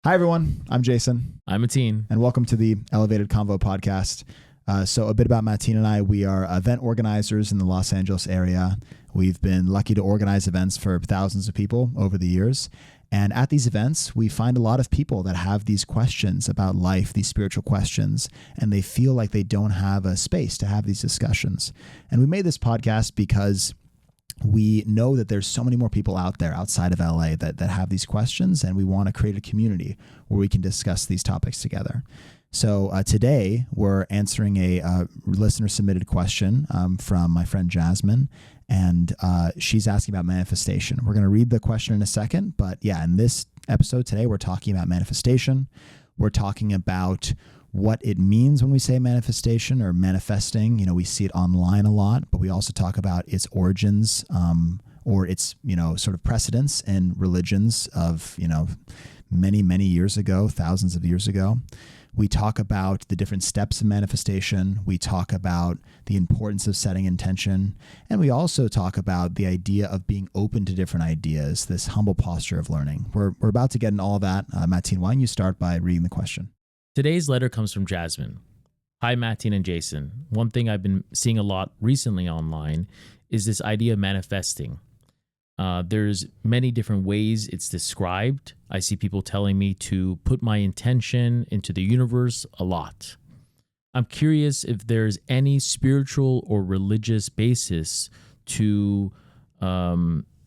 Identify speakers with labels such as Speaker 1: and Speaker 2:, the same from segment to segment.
Speaker 1: Hi, everyone. I'm Jason.
Speaker 2: I'm Mateen.
Speaker 1: And welcome to the Elevated Convo podcast. So a bit about Mateen and I. We are event organizers in the Los Angeles area. We've been lucky to organize events for thousands of people over the years. And at these events, we find a lot of people that have these questions about life, these spiritual questions, and they feel like they don't have a space to have these discussions. And we made this podcast because we know that there's so many more people out there outside of LA that have these questions, and we want to create a community where we can discuss these topics together. So today we're answering a listener submitted question from my friend Jasmine, and she's asking about manifestation. We're going to read the question in a second, but yeah, in this episode today, we're talking about manifestation. We're talking about what it means when we say manifestation or manifesting. You know, we see it online a lot, but we also talk about its origins or its, sort of precedence in religions of, many, many years ago, thousands of years ago. We talk about the different steps of manifestation. We talk about the importance of setting intention. And we also talk about the idea of being open to different ideas, this humble posture of learning. We're about to get into all of that. Mateen, why don't you start by reading the question?
Speaker 2: Today's letter comes from Jasmine. Hi, Mateen and Jason. One thing I've been seeing a lot recently online is this idea of manifesting. There's many different ways it's described. I see people telling me to put my intention into the universe a lot. I'm curious if there's any spiritual or religious basis to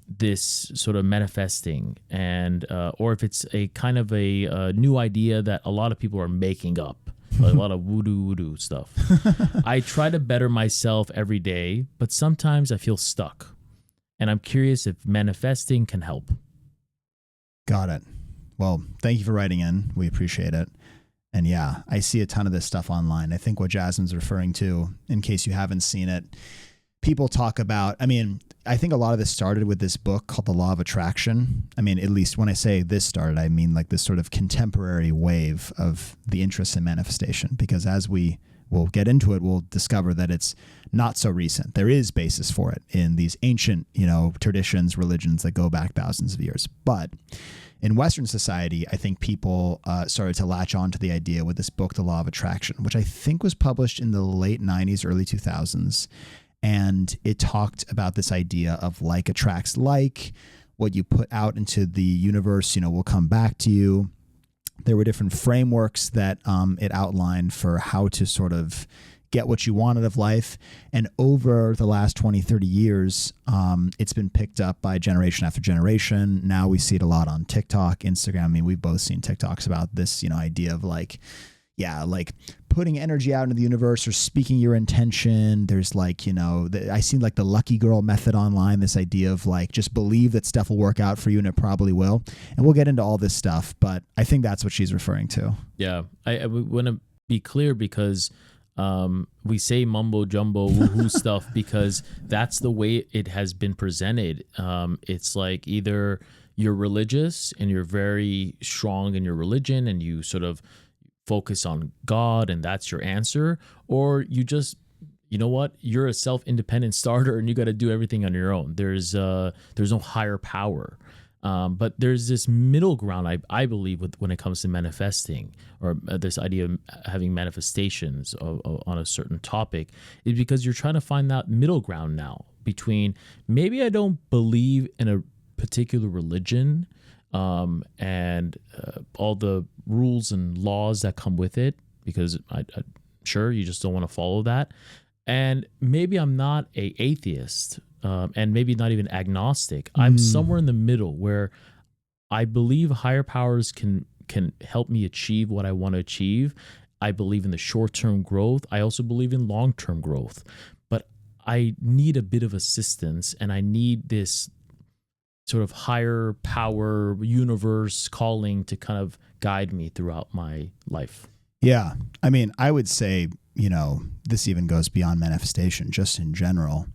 Speaker 2: this sort of manifesting, and or if it's a kind of a new idea that a lot of people are making up, like a lot of voodoo stuff. I try to better myself every day, but sometimes I feel stuck. And I'm curious if manifesting can help.
Speaker 1: Got it. Well, thank you for writing in. We appreciate it. And yeah, I see a ton of this stuff online. I think what Jasmine's referring to, in case you haven't seen it, people talk about, I think a lot of this started with this book called The Law of Attraction. At least when I say this started, I mean like this sort of contemporary wave of the interest in manifestation, because as we'll get into it, we'll discover that it's not so recent. There is basis for it in these ancient, traditions, religions that go back thousands of years. But in Western society, I think people started to latch on to the idea with this book, The Law of Attraction, which I think was published in the late 90s, early 2000s. And it talked about this idea of like attracts like. What you put out into the universe, will come back to you. There were different frameworks that it outlined for how to sort of get what you wanted of life. And over the last 20, 30 years, it's been picked up by generation after generation. Now we see it a lot on TikTok, Instagram. We've both seen TikToks about this, idea of like putting energy out into the universe or speaking your intention. There's I seen like the lucky girl method online, this idea of like, just believe that stuff will work out for you, and it probably will. And we'll get into all this stuff, but I think that's what she's referring to.
Speaker 2: Yeah. I want to be clear because we say mumbo jumbo woohoo stuff because that's the way it has been presented. It's like either you're religious and you're very strong in your religion and you sort of focus on God and that's your answer, or you just, you're a self-independent starter and you got to do everything on your own. There's no higher power. But there's this middle ground, I believe, when it comes to manifesting, or this idea of having manifestations on a certain topic, is because you're trying to find that middle ground now between maybe I don't believe in a particular religion, and all the rules and laws that come with it, because I'm sure you just don't want to follow that. And maybe I'm not a atheist, and maybe not even agnostic. I'm somewhere in the middle where I believe higher powers can help me achieve what I want to achieve. I believe in the short-term growth. I also believe in long-term growth. But I need a bit of assistance, and I need this sort of higher power universe calling to kind of guide me throughout my life.
Speaker 1: Yeah. I would say, this even goes beyond manifestation, just in general.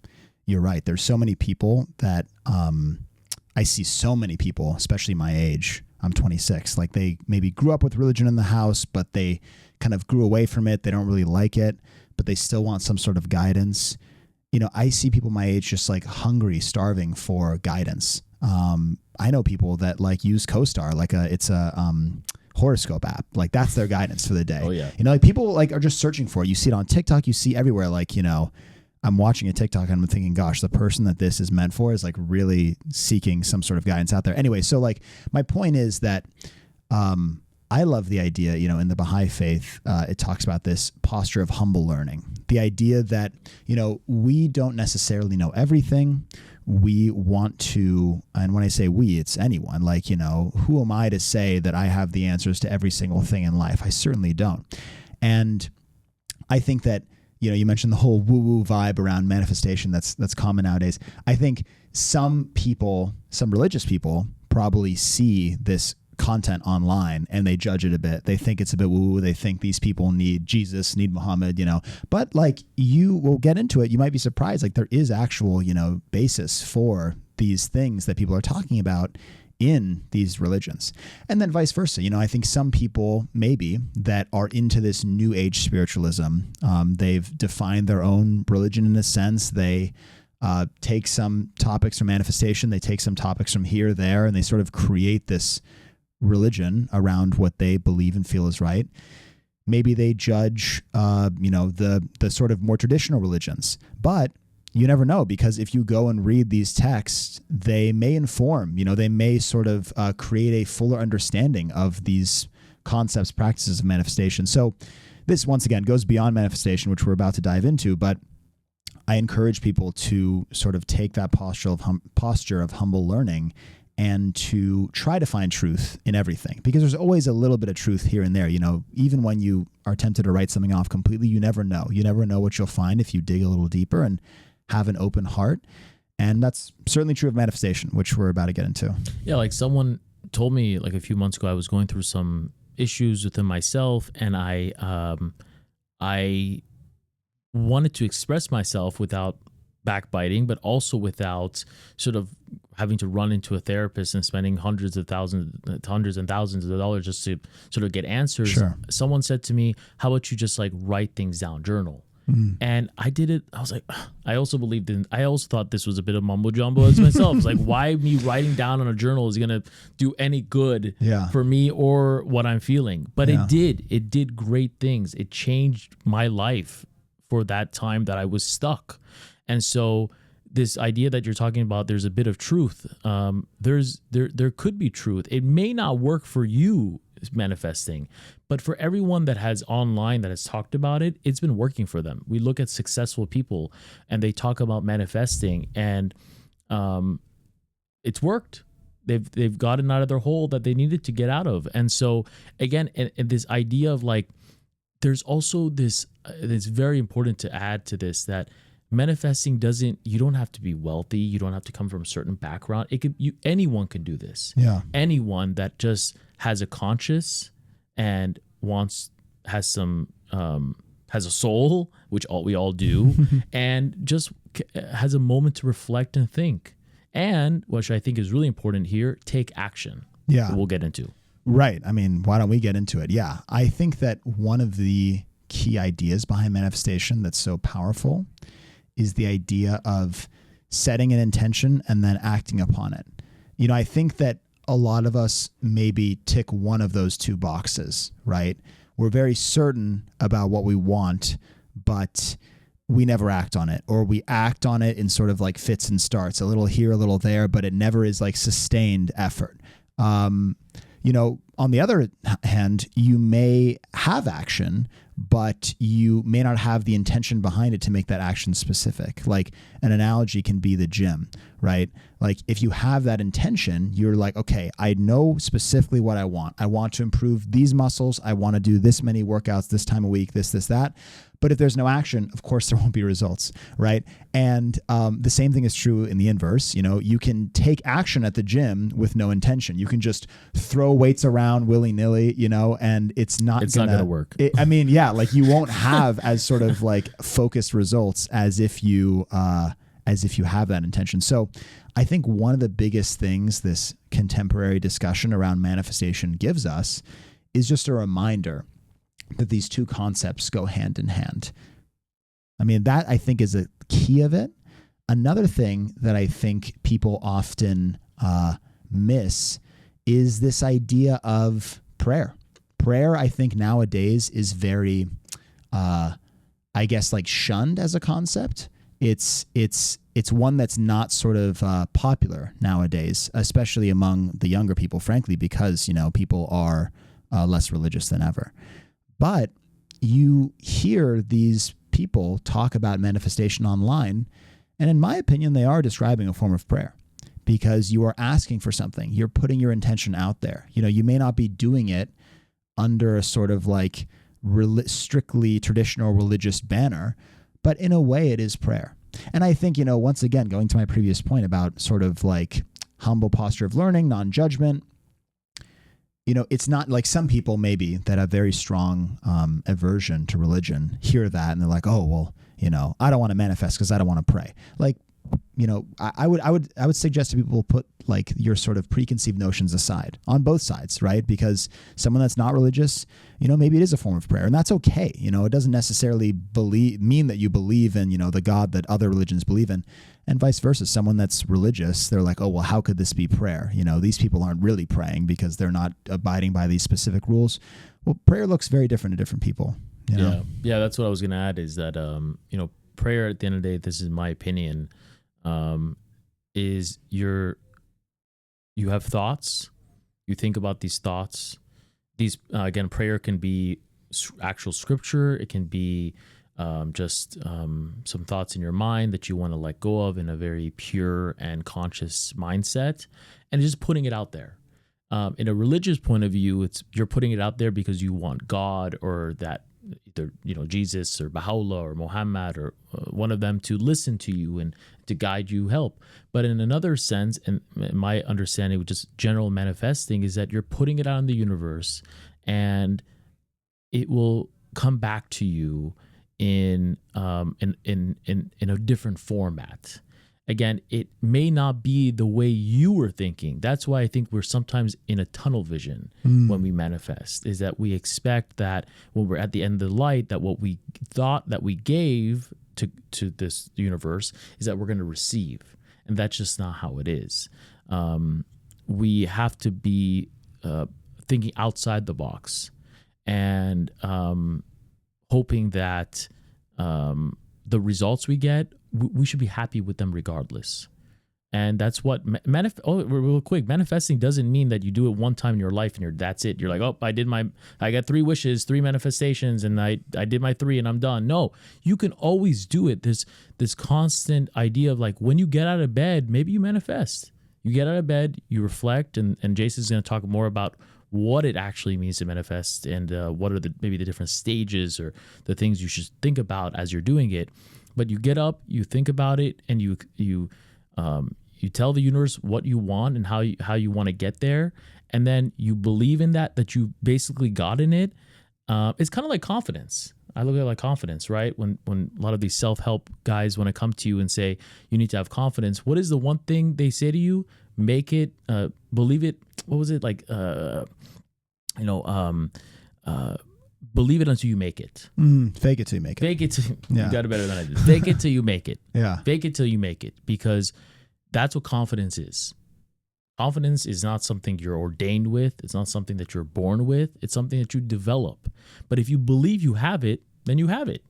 Speaker 1: You're right. There's so many people that I see so many people, especially my age. I'm 26. Like they maybe grew up with religion in the house, but they kind of grew away from it. They don't really like it, but they still want some sort of guidance. I see people my age just like hungry, starving for guidance. I know people that like use CoStar, it's a horoscope app. Like that's their guidance for the day.
Speaker 2: Oh yeah.
Speaker 1: You know, like people like are just searching for it. You see it on TikTok, you see everywhere. Like, you know, I'm watching a TikTok and I'm thinking, gosh, the person that this is meant for is like really seeking some sort of guidance out there. Anyway, so like my point is that I love the idea, you know, in the Baha'i faith, it talks about this posture of humble learning. The idea that, you know, we don't necessarily know everything. We want to, and when I say we, it's anyone, like, you know, who am I to say that I have the answers to every single thing in life? I certainly don't. And I think that, you know, you mentioned the whole woo-woo vibe around manifestation that's common nowadays. I think some people, some religious people probably see this content online and they judge it a bit. They think it's a bit woo-woo. They think these people need Jesus, need Muhammad, you know. But like you will get into it, you might be surprised. Like there is actual, you know, basis for these things that people are talking about in these religions. And then vice versa. You know, I think some people maybe that are into this new age spiritualism, they've defined their own religion in a sense. They take some topics from manifestation, they take some topics from here, there, and they sort of create this religion around what they believe and feel is right. Maybe they judge, you know, the sort of more traditional religions, but you never know, because if you go and read these texts, they may inform, you know, they may sort of create a fuller understanding of these concepts, practices of manifestation. So this, once again, goes beyond manifestation, which we're about to dive into, but I encourage people to sort of take that posture of humble learning and to try to find truth in everything, because there's always a little bit of truth here and there. You know, even when you are tempted to write something off completely, you never know. You never know what you'll find if you dig a little deeper and have an open heart. And that's certainly true of manifestation, which we're about to get into.
Speaker 2: Yeah, like someone told me like a few months ago, I was going through some issues within myself, and I wanted to express myself without backbiting, but also without sort of having to run into a therapist and spending hundreds and thousands of dollars just to sort of get answers.
Speaker 1: Sure.
Speaker 2: Someone said to me, how about you just like write things down, journal? And I did it. I was like, I also thought this was a bit of mumbo jumbo as myself. It's like, why me writing down on a journal is going to do any good for me or what I'm feeling? But it did great things. It changed my life for that time that I was stuck. And so this idea that you're talking about, there's a bit of truth. There could be truth. It may not work for you manifesting, but for everyone that has online that has talked about it, it's been working for them. We look at successful people and they talk about manifesting, and it's worked. They've gotten out of their hole that they needed to get out of. And so again, and this idea of like, there's also this, it's very important to add to this, that manifesting you don't have to be wealthy. You don't have to come from a certain background. Anyone can do this.
Speaker 1: Yeah.
Speaker 2: Anyone that just has a conscience and has a soul, which we all do, and just has a moment to reflect and think. And which I think is really important here, take action.
Speaker 1: Yeah.
Speaker 2: That we'll get into.
Speaker 1: Right. I mean, why don't we get into it? Yeah. I think that one of the key ideas behind manifestation that's so powerful is the idea of setting an intention and then acting upon it. You know, I think that a lot of us maybe tick one of those two boxes, right? We're very certain about what we want, but we never act on it, or we act on it in sort of like fits and starts, a little here, a little there, but it never is like sustained effort. You know, on the other hand, you may have action, but you may not have the intention behind it to make that action specific. Like an analogy can be the gym, right? Like if you have that intention, you're like, okay, I know specifically what I want. I want to improve these muscles. I want to do this many workouts this time a week, this, that. But if there's no action, of course, there won't be results, right? And the same thing is true in the inverse. You know, you can take action at the gym with no intention. You can just throw weights around willy-nilly, you know, and it's not going to
Speaker 2: work.
Speaker 1: I mean, yeah, like you won't have as sort of like focused results as if you have that intention. So I think one of the biggest things this contemporary discussion around manifestation gives us is just a reminder that these two concepts go hand in hand. I mean, that I think is a key of it. Another thing that I think people often miss is this idea of prayer. prayer, I think nowadays is very, I guess, like shunned as a concept. It's one that's not sort of popular nowadays, especially among the younger people, frankly, because, people are less religious than ever. But you hear these people talk about manifestation online, and in my opinion, they are describing a form of prayer, because you are asking for something. You're putting your intention out there. You may not be doing it under a sort of like strictly traditional religious banner, but in a way it is prayer. And I think, once again, going to my previous point about sort of like humble posture of learning, non-judgment, it's not like some people maybe that have very strong aversion to religion hear that and they're like, oh, well, I don't want to manifest because I don't want to pray. Like, I would suggest to people put like your sort of preconceived notions aside on both sides, right? Because someone that's not religious, maybe it is a form of prayer, and that's okay. It doesn't necessarily mean that you believe in, the God that other religions believe in, and vice versa. Someone that's religious, they're like, oh, well, how could this be prayer? These people aren't really praying because they're not abiding by these specific rules. Well, prayer looks very different to different people.
Speaker 2: Yeah. That's what I was going to add is that, prayer at the end of the day, this is my opinion, is you have thoughts, you think about these thoughts. These again, prayer can be actual scripture. It can be just some thoughts in your mind that you want to let go of in a very pure and conscious mindset, and just putting it out there. In a religious point of view, you're putting it out there because you want God or that either Jesus or Baha'u'llah or Muhammad or one of them to listen to you and to guide you, help. But in another sense, and my understanding with just general manifesting, is that you're putting it out in the universe and it will come back to you in a different format. Again, it may not be the way you were thinking. That's why I think we're sometimes in a tunnel vision when we manifest, is that we expect that when we're at the end of the light, that what we thought that we gave to this universe is that we're going to receive. And that's just not how it is. We have to be thinking outside the box and hoping that the results we get, we should be happy with them regardless. And that's what real quick, manifesting doesn't mean that you do it one time in your life and that's it. You're like, oh, I got 3 wishes, 3 manifestations, and I did my 3 and I'm done. No, you can always do it. This constant idea of like, when you get out of bed, maybe you manifest. You get out of bed, you reflect, and Jason's going to talk more about what it actually means to manifest and what are maybe the different stages or the things you should think about as you're doing it. But you get up, you think about it, and you tell the universe what you want and how you want to get there, and then you believe in that you basically got in it. It's kind of like confidence. I look at it like confidence, right? When a lot of these self-help guys want to come to you and say you need to have confidence, what is the one thing they say to you? Make it, believe it. What was it like? Believe it until you make it.
Speaker 1: Fake it till you make it.
Speaker 2: Fake it till you got it better than I did. Fake it till you make it.
Speaker 1: Yeah.
Speaker 2: Fake it till you make it, because that's what confidence is. Confidence is not something you're ordained with. It's not something that you're born with. It's something that you develop. But if you believe you have it, then you have it.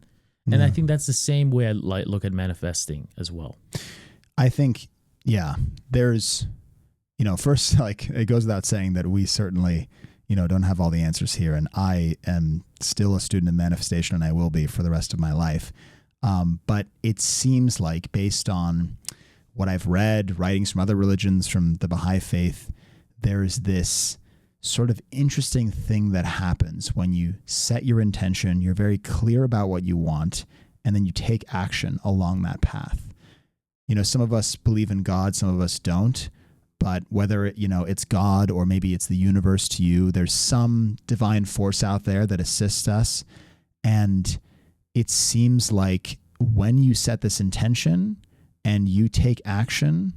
Speaker 2: And I think that's the same way I look at manifesting as well.
Speaker 1: I think, there's, first, like, it goes without saying that we certainly, don't have all the answers here. And I am still a student of manifestation, and I will be for the rest of my life. But it seems like, based on what I've read, writings from other religions, from the Baha'i faith, there's this sort of interesting thing that happens when you set your intention, you're very clear about what you want, and then you take action along that path. Some of us believe in God, some of us don't. But whether it's God or maybe it's the universe to you, there's some divine force out there that assists us. And it seems like when you set this intention and you take action,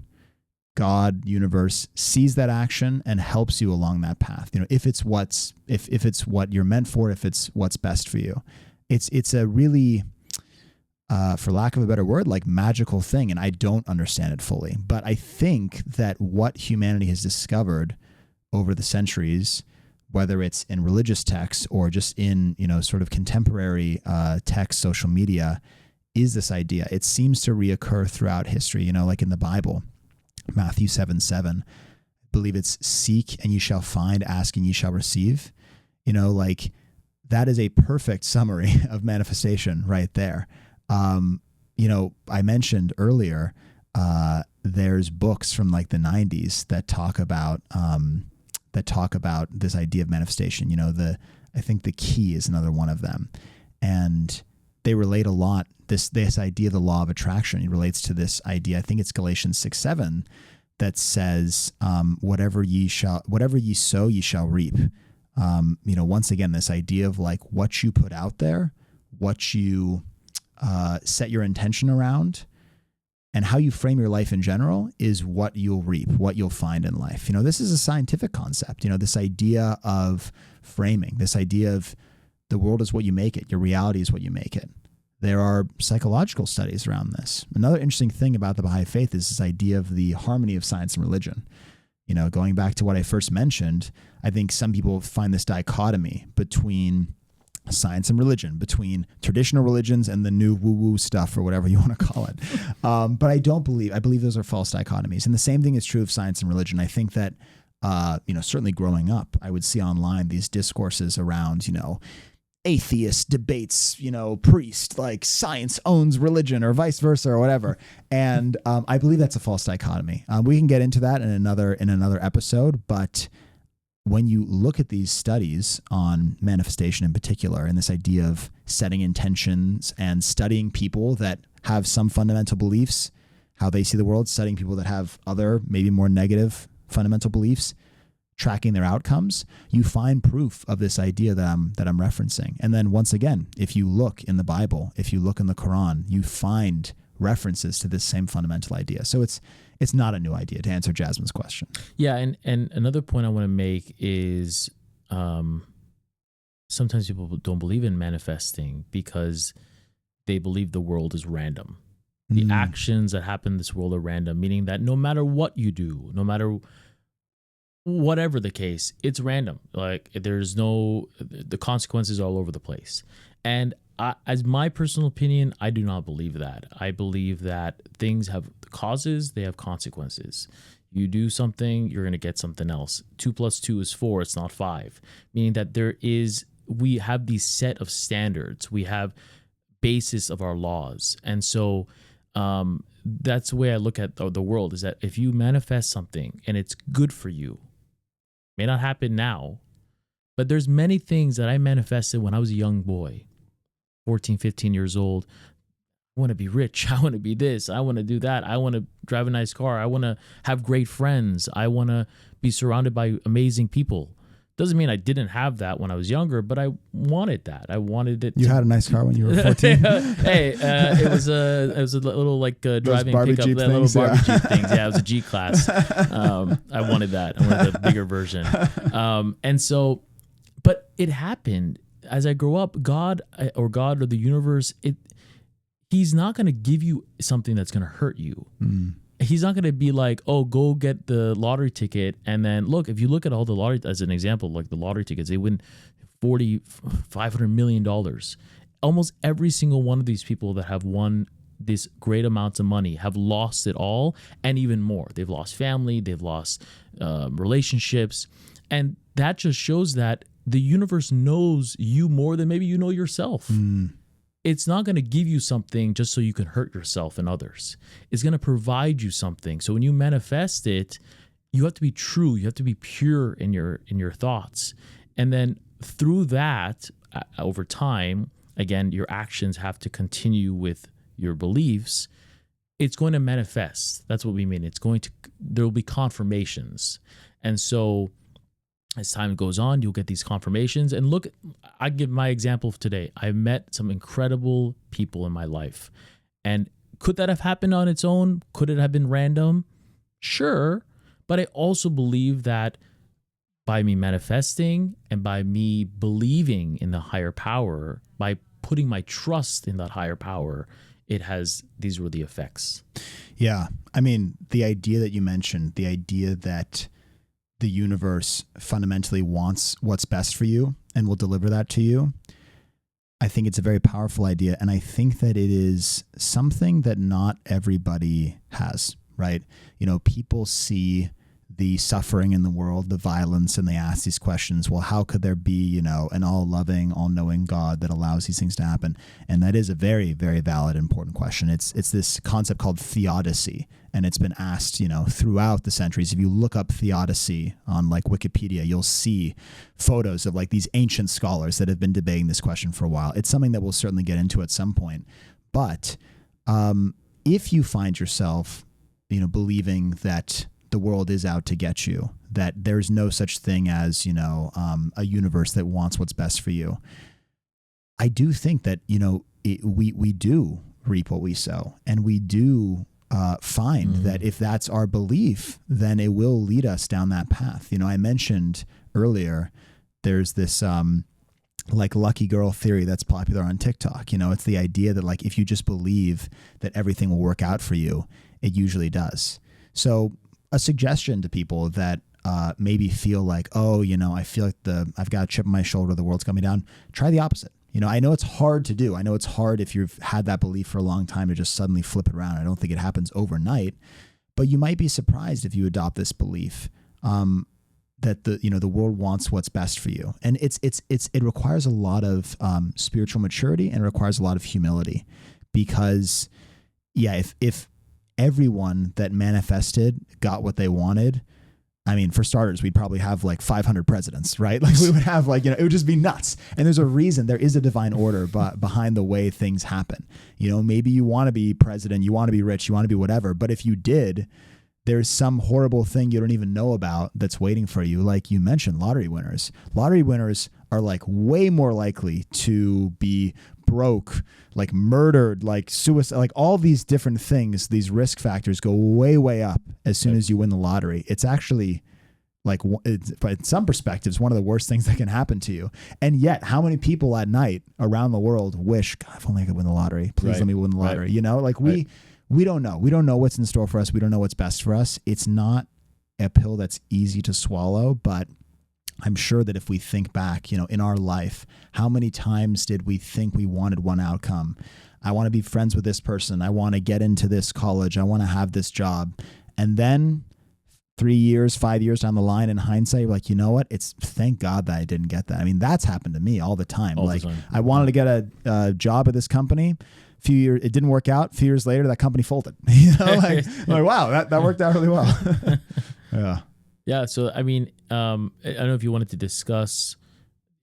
Speaker 1: God, universe, sees that action and helps you along that path. If it's what you're meant for, if it's what's best for you, it's a really, for lack of a better word, like magical thing. And I don't understand it fully, but I think that what humanity has discovered over the centuries whether it's in religious texts or just in, sort of contemporary text, social media, is this idea. It seems to reoccur throughout history, like in the Bible, Matthew 7:7. I believe it's seek and you shall find, ask and you shall receive. Like that is a perfect summary of manifestation right there. I mentioned earlier, there's books from like the 90s that talk about this idea of manifestation. I think The Key is another one of them, and they relate a lot. This idea of the law of attraction, it relates to this idea. I think it's Galatians 6:7 that says, whatever ye sow, ye shall reap. Once again, this idea of like what you put out there, what you set your intention around, and how you frame your life in general is what you'll reap, what you'll find in life. This is a scientific concept, this idea of framing, this idea of the world is what you make it. Your reality is what you make it. There are psychological studies around this. Another interesting thing about the Baha'i faith is this idea of the harmony of science and religion. Going back to what I first mentioned, I think some people find this dichotomy between science and religion, between traditional religions and the new woo-woo stuff or whatever you want to call it. But I believe those are false dichotomies. And the same thing is true of science and religion. I think that, certainly growing up, I would see online these discourses around, atheist debates, priest, like science owns religion or vice versa or whatever. And I believe that's a false dichotomy. We can get into that in another episode, but when you look at these studies on manifestation in particular, and this idea of setting intentions and studying people that have some fundamental beliefs, how they see the world, studying people that have other, maybe more negative fundamental beliefs, tracking their outcomes, you find proof of this idea that I'm referencing. And then once again, if you look in the Bible, if you look in the Quran, you find references to this same fundamental idea. So it's not a new idea, to answer Jasmine's question.
Speaker 2: Yeah, and another point I want to make is sometimes people don't believe in manifesting because they believe the world is random. The actions that happen in this world are random, meaning that no matter what you do, no matter whatever the case, it's random. Like the consequences are all over the place. And as my personal opinion, I do not believe that. I believe that things have causes, they have consequences. You do something, you're going to get something else. 2 + 2 is 4, it's not 5. Meaning that we have these set of standards. We have basis of our laws. And so that's the way I look at the world, is that if you manifest something and it's good for you, may not happen now, but there's many things that I manifested when I was a young boy, 14, 15 years old. I want to be rich. I want to be this. I want to do that. I want to drive a nice car. I want to have great friends. I want to be surrounded by amazing people. Doesn't mean I didn't have that when I was younger, but I wanted that. I wanted it.
Speaker 1: You had a nice car when you were 14.
Speaker 2: Hey, it was a little like driving pickup, that little Barbie Jeep things. Yeah, it was a G class. I wanted that. I wanted the bigger version. And so, but it happened as I grow up. God or the universe, He's not going to give you something that's going to hurt you. He's not going to be like, oh, go get the lottery ticket. And then look, if you look at all the lottery, as an example, like the lottery tickets, they win $500 million. Almost every single one of these people that have won this great amounts of money have lost it all and even more. They've lost family, they've lost relationships. And that just shows that the universe knows you more than maybe you know yourself. It's not going to give you something just so you can hurt yourself and others. It's going to provide you something. So when you manifest it, you have to be true. You have to be pure in your thoughts. And then through that, over time, again, your actions have to continue with your beliefs. It's going to manifest. That's what we mean. There will be confirmations. And so as time goes on, you'll get these confirmations. And look, I give my example of today. I met some incredible people in my life. And could that have happened on its own? Could it have been random? Sure. But I also believe that by me manifesting and by me believing in the higher power, by putting my trust in that higher power, these were the effects.
Speaker 1: Yeah. I mean, the idea that you mentioned, the idea that the universe fundamentally wants what's best for you and will deliver that to you, I think it's a very powerful idea. And I think that it is something that not everybody has, right? You know, people see the suffering in the world, the violence, and they ask these questions. Well, how could there be, you know, an all-loving, all-knowing God that allows these things to happen? And that is a very, very valid, important question. It's this concept called theodicy, and it's been asked, you know, throughout the centuries. If you look up theodicy on like Wikipedia, you'll see photos of like these ancient scholars that have been debating this question for a while. It's something that we'll certainly get into at some point. But if you find yourself, you know, believing that the world is out to get you, that there's no such thing as, you know, a universe that wants what's best for you, I do think that, you know, we do reap what we sow, and we do find that if that's our belief, then it will lead us down that path. You know, I mentioned earlier, there's this like lucky girl theory that's popular on TikTok. You know, it's the idea that like if you just believe that everything will work out for you, it usually does. So a suggestion to people that maybe feel like, oh, you know, I feel like I've got a chip on my shoulder, the world's coming down. Try the opposite. You know, I know it's hard to do. I know it's hard if you've had that belief for a long time to just suddenly flip it around. I don't think it happens overnight, but you might be surprised if you adopt this belief that the world wants what's best for you. And it requires a lot of spiritual maturity, and it requires a lot of humility, because if everyone that manifested got what they wanted, I mean, for starters, we'd probably have like 500 presidents, right? Like we would have like, you know, it would just be nuts. And there's a reason, there is a divine order behind the way things happen. You know, maybe you want to be president, you want to be rich, you want to be whatever. But if you did, there's some horrible thing you don't even know about that's waiting for you. Like you mentioned, lottery winners. Lottery winners are like way more likely to be broke, like murdered, like suicide, like all these different things. These risk factors go way, way up as soon as you win the lottery. It's actually like, in some perspectives, one of the worst things that can happen to you. And yet, how many people at night around the world wish, God, if only I could win the lottery. Please let me win the lottery. You know, like we don't know. We don't know what's in store for us. We don't know what's best for us. It's not a pill that's easy to swallow, but I'm sure that if we think back, you know, in our life, how many times did we think we wanted one outcome? I want to be friends with this person. I want to get into this college. I want to have this job. And then 3 years, 5 years down the line, in hindsight, you're like, you know what? It's thank God that I didn't get that. I mean, that's happened to me all the time. I wanted to get a job at this company. Few years, it didn't work out. A few years later, that company folded. You know, like wow, that worked out really well. Yeah.
Speaker 2: Yeah. So, I mean, I don't know if you wanted to discuss,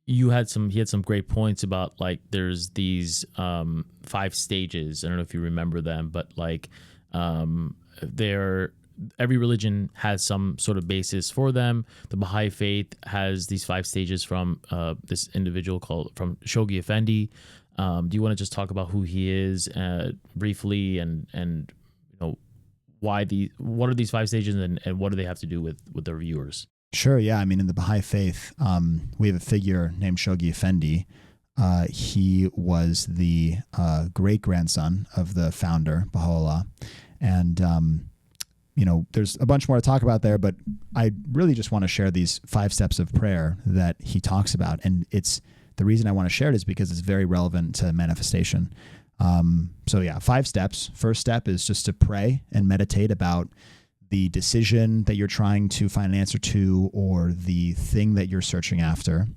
Speaker 2: he had some great points about like, there's these 5 stages. I don't know if you remember them, but like, every religion has some sort of basis for them. The Baha'i faith has these 5 stages from this individual from Shoghi Effendi. Do you want to just talk about who he is briefly, and you know, what are these 5 stages, and what do they have to do with their viewers?
Speaker 1: Sure. Yeah. I mean, in the Baha'i faith, we have a figure named Shoghi Effendi. He was the great grandson of the founder, Baha'u'llah. And, you know, there's a bunch more to talk about there, but I really just want to share these 5 steps of prayer that he talks about. And the reason I want to share it is because it's very relevant to manifestation. So yeah, 5 steps. First step is just to pray and meditate about the decision that you're trying to find an answer to, or the thing that you're searching after.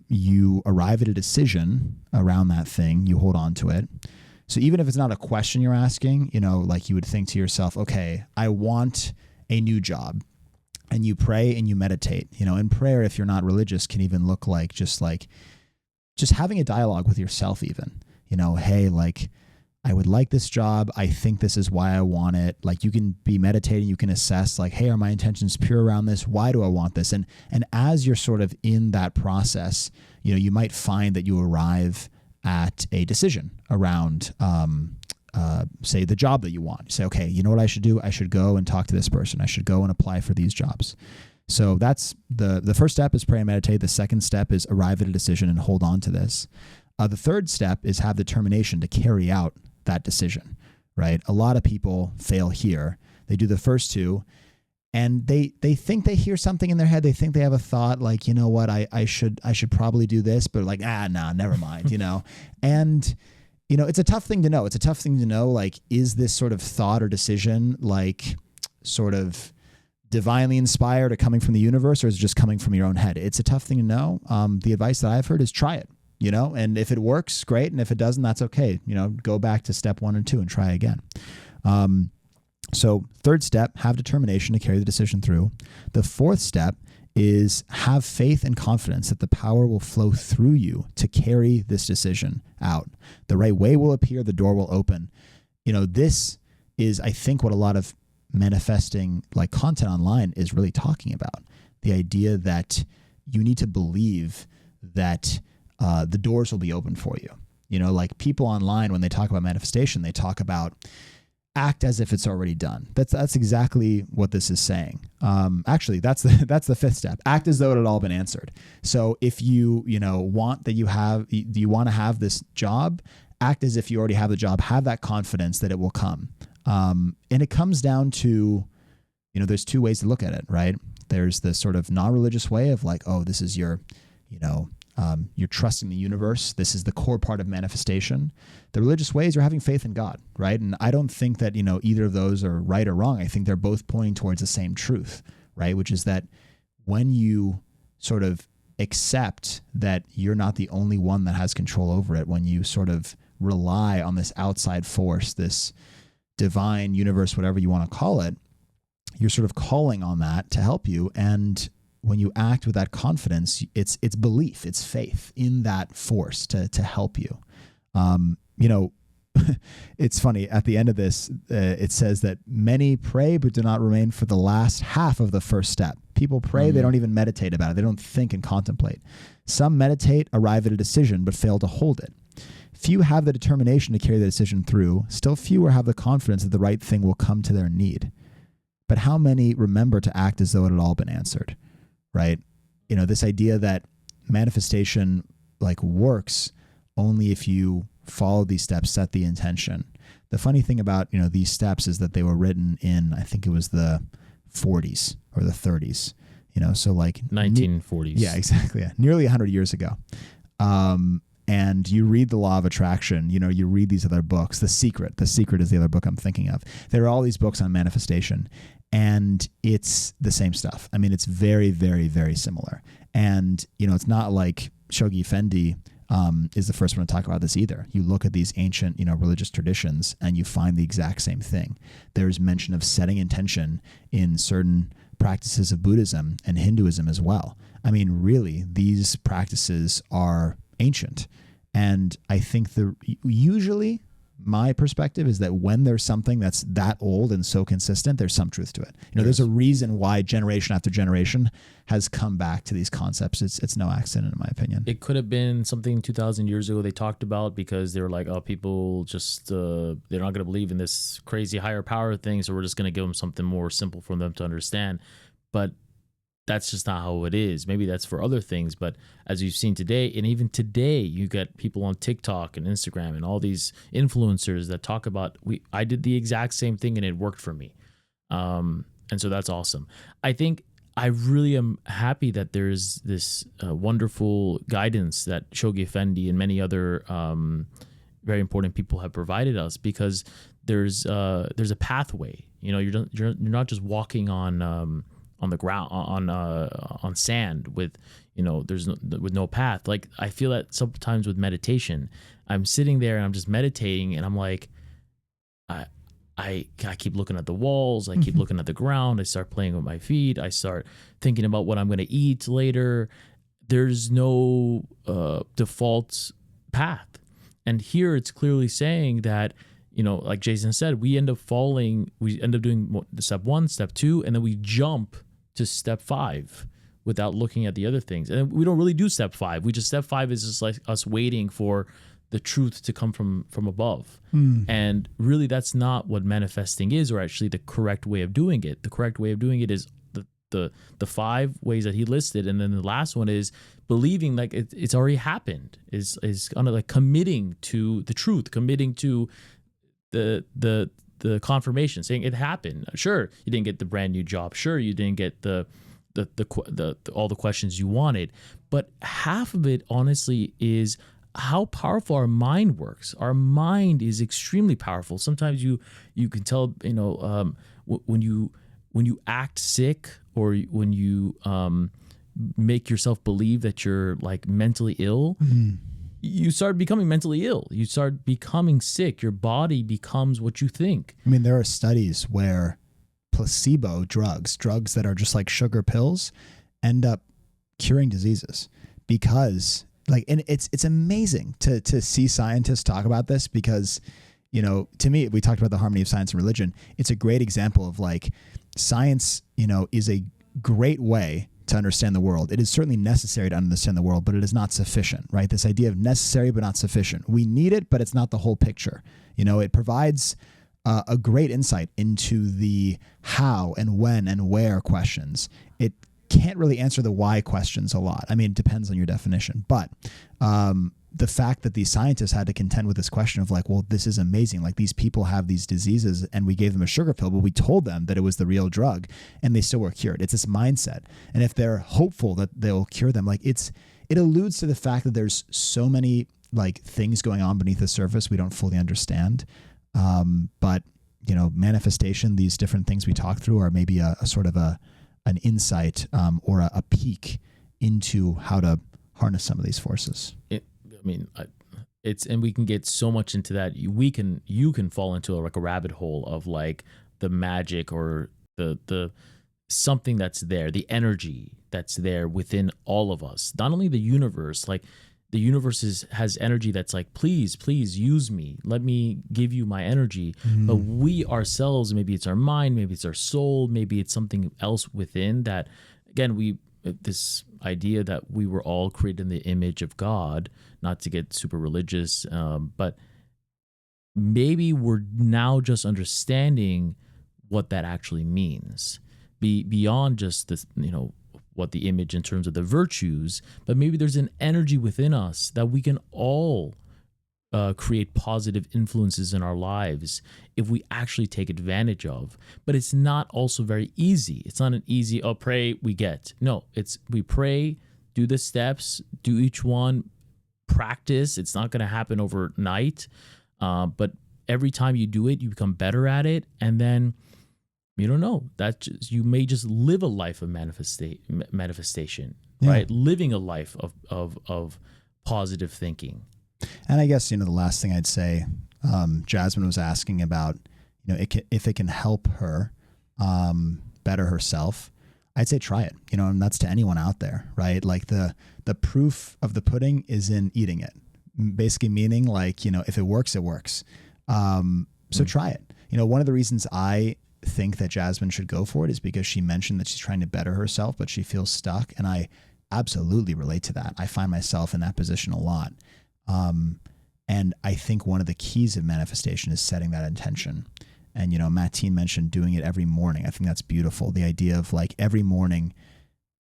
Speaker 1: You arrive at a decision around that thing, you hold on to it. So even if it's not a question you're asking, you know, like you would think to yourself, okay, I want a new job. And you pray and you meditate. You know, and prayer, if you're not religious, can even look like just having a dialogue with yourself even. You know, hey, like, I would like this job. I think this is why I want it. Like, you can be meditating, you can assess like, hey, are my intentions pure around this? Why do I want this? And as you're sort of in that process, you know, you might find that you arrive at a decision around, say, the job that you want. You say, okay, you know what I should do? I should go and talk to this person. I should go and apply for these jobs. So that's the first step is pray and meditate. The second step is arrive at a decision and hold on to this. The third step is have determination to carry out that decision, right? A lot of people fail here. They do the first 2, and they think they hear something in their head. They think they have a thought like, you know what, I should probably do this, but like, nah, never mind, you know? And, you know, it's a tough thing to know. It's a tough thing to know, like, is this sort of thought or decision like sort of divinely inspired or coming from the universe, or is it just coming from your own head? It's a tough thing to know. The advice that I've heard is try it, you know, and if it works, great. And if it doesn't, that's okay. You know, go back to step 1 and 2 and try again. So third step, have determination to carry the decision through. The fourth step is have faith and confidence that the power will flow through you to carry this decision out. The right way will appear, the door will open. You know, this is, I think, what a lot of manifesting like content online is really talking about. The idea that you need to believe that the doors will be open for you. You know, like people online, when they talk about manifestation, they talk about act as if it's already done. That's exactly what this is saying. Actually, that's the fifth step. Act as though it had all been answered. So if you want you want to have this job, act as if you already have the job. Have that confidence that it will come. And it comes down to, you know, there's two ways to look at it, right? There's the sort of non-religious way of like, oh, this is your, you know, you're trusting the universe. This is the core part of manifestation. The religious way is you're having faith in God, right? And I don't think that, you know, either of those are right or wrong. I think they're both pointing towards the same truth, right? Which is that when you sort of accept that you're not the only one that has control over it, when you sort of rely on this outside force, this divine universe, whatever you want to call it, you're sort of calling on that to help you. And when you act with that confidence, it's belief, it's faith in that force to help you. You know, it's funny at the end of this, it says that many pray, but do not remain for the last half of the first step. People pray, they don't even meditate about it. They don't think and contemplate. Some meditate, arrive at a decision, but fail to hold it. Few have the determination to carry the decision through. Still fewer have the confidence that the right thing will come to their need. But how many remember to act as though it had all been answered, right? You know, this idea that manifestation like works only if you follow these steps, set the intention. The funny thing about, you know, these steps is that they were written in, I think it was the 40s or the 30s, you know, so like
Speaker 2: 1940s.
Speaker 1: Yeah, exactly. Yeah. Nearly 100 years ago. And you read The Law of Attraction, you know, you read these other books. The Secret is the other book I'm thinking of. There are all these books on manifestation, and it's the same stuff. I mean, it's very, very, very similar. And, you know, it's not like Shoghi Effendi is the first one to talk about this either. You look at these ancient, you know, religious traditions and you find the exact same thing. There's mention of setting intention in certain practices of Buddhism and Hinduism as well. I mean, really, these practices are ancient. And I think usually my perspective is that when there's something that's that old and so consistent, there's some truth to it. You know, there's a reason why generation after generation has come back to these concepts. It's no accident, in my opinion.
Speaker 2: It could have been something 2,000 years ago they talked about because they were like, oh, people just, they're not going to believe in this crazy higher power thing, so we're just going to give them something more simple for them to understand. But that's just not how it is. Maybe that's for other things, but as you've seen today, and even today, you get people on TikTok and Instagram and all these influencers that talk about, I did the exact same thing and it worked for me. And so that's awesome. I think I really am happy that there's this wonderful guidance that Shoghi Effendi and many other very important people have provided us, because there's a pathway. You know, you're not just walking on the ground on sand with, you know, with no path. Like, I feel that sometimes with meditation, I'm sitting there and I'm just meditating and I'm like, I keep looking at the walls, I keep looking at the ground, I start playing with my feet, I start thinking about what I'm going to eat later. There's no default path. And here it's clearly saying that, you know, like Jason said, we end up doing step 1, step 2, and then we jump to step 5 without looking at the other things. And we don't really do step 5. Step 5 is just like us waiting for the truth to come from above. And really, that's not what manifesting is, or actually the correct way of doing it. The correct way of doing it is the 5 ways that he listed. And then the last one is believing like it's already happened, is kind of like committing to the truth, committing to the the confirmation saying it happened. Sure, you didn't get the brand new job. Sure, you didn't get the all the questions you wanted, but half of it honestly is how powerful our mind works. Our mind is extremely powerful. Sometimes you can tell, when you act sick, or when you make yourself believe that you're like mentally ill, you start becoming mentally ill. You start becoming sick. Your body becomes what you think.
Speaker 1: I mean, there are studies where placebo drugs that are just like sugar pills, end up curing diseases because and it's amazing to see scientists talk about this because, to me, we talked about the harmony of science and religion. It's a great example of like science, is a great way to understand the world. It is certainly necessary to understand the world, but it is not sufficient, right? This idea of necessary but not sufficient. We need it, but it's not the whole picture. It provides a great insight into the how and when and where questions. It can't really answer the why questions a lot. I mean, it depends on your definition, but the fact that these scientists had to contend with this question of like, well, this is amazing. Like these people have these diseases and we gave them a sugar pill, but we told them that it was the real drug and they still were cured. It's this mindset. And if they're hopeful that they'll cure them, like it alludes to the fact that there's so many like things going on beneath the surface we don't fully understand. But manifestation, these different things we talk through are maybe a sort of an insight, or a peek into how to harness some of these forces.
Speaker 2: And we can get so much into that. You can fall into a rabbit hole of like the magic or the something that's there, the energy that's there within all of us. Not only the universe, like the universe has energy that's like, please use me. Let me give you my energy. But we ourselves, maybe it's our mind, maybe it's our soul, maybe it's something else within that. Again, this idea that we were all created in the image of God, not to get super religious, but maybe we're now just understanding what that actually means, beyond just this, what the image in terms of the virtues, but maybe there's an energy within us that we can all create positive influences in our lives if we actually take advantage of. But it's not also very easy. It's not an easy, pray, we get. No, we pray, do the steps, do each one, practice. It's not going to happen overnight. But every time you do it, you become better at it. And then, you don't know, you may just live a life of manifestation, right? Living a life of positive thinking.
Speaker 1: And I guess, the last thing I'd say, Jasmine was asking about, if it can help her better herself, I'd say try it, and that's to anyone out there, right? Like the proof of the pudding is in eating it, basically meaning like, if it works, it works. So try it. One of the reasons I think that Jasmine should go for it is because she mentioned that she's trying to better herself, but she feels stuck. And I absolutely relate to that. I find myself in that position a lot. And I think one of the keys of manifestation is setting that intention. And, Mattine mentioned doing it every morning. I think that's beautiful. The idea of like every morning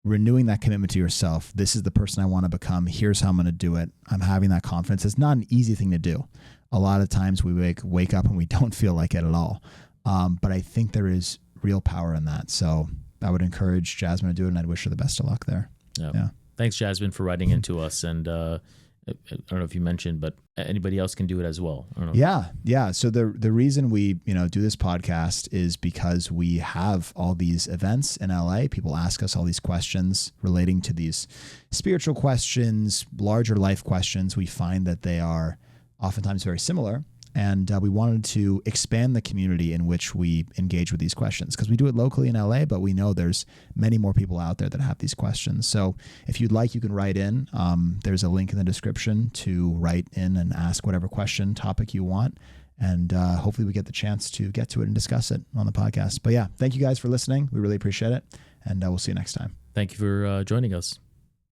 Speaker 1: renewing that commitment to yourself. This is the person I want to become. Here's how I'm going to do it. I'm having that confidence. It's not an easy thing to do. A lot of times we wake up and we don't feel like it at all. But I think there is real power in that. So I would encourage Jasmine to do it, and I'd wish her the best of luck there.
Speaker 2: Yeah. Thanks, Jasmine, for writing into us. And I don't know if you mentioned, but anybody else can do it as well. I don't know.
Speaker 1: Yeah. So the reason we do this podcast is because we have all these events in LA. People ask us all these questions relating to these spiritual questions, larger life questions. We find that they are oftentimes very similar. And we wanted to expand the community in which we engage with these questions, because we do it locally in LA, but we know there's many more people out there that have these questions. So if you'd like, you can write in. There's a link in the description to write in and ask whatever topic you want. And hopefully we get the chance to get to it and discuss it on the podcast. But yeah, thank you guys for listening. We really appreciate it. And we'll see you next time.
Speaker 2: Thank you for joining us.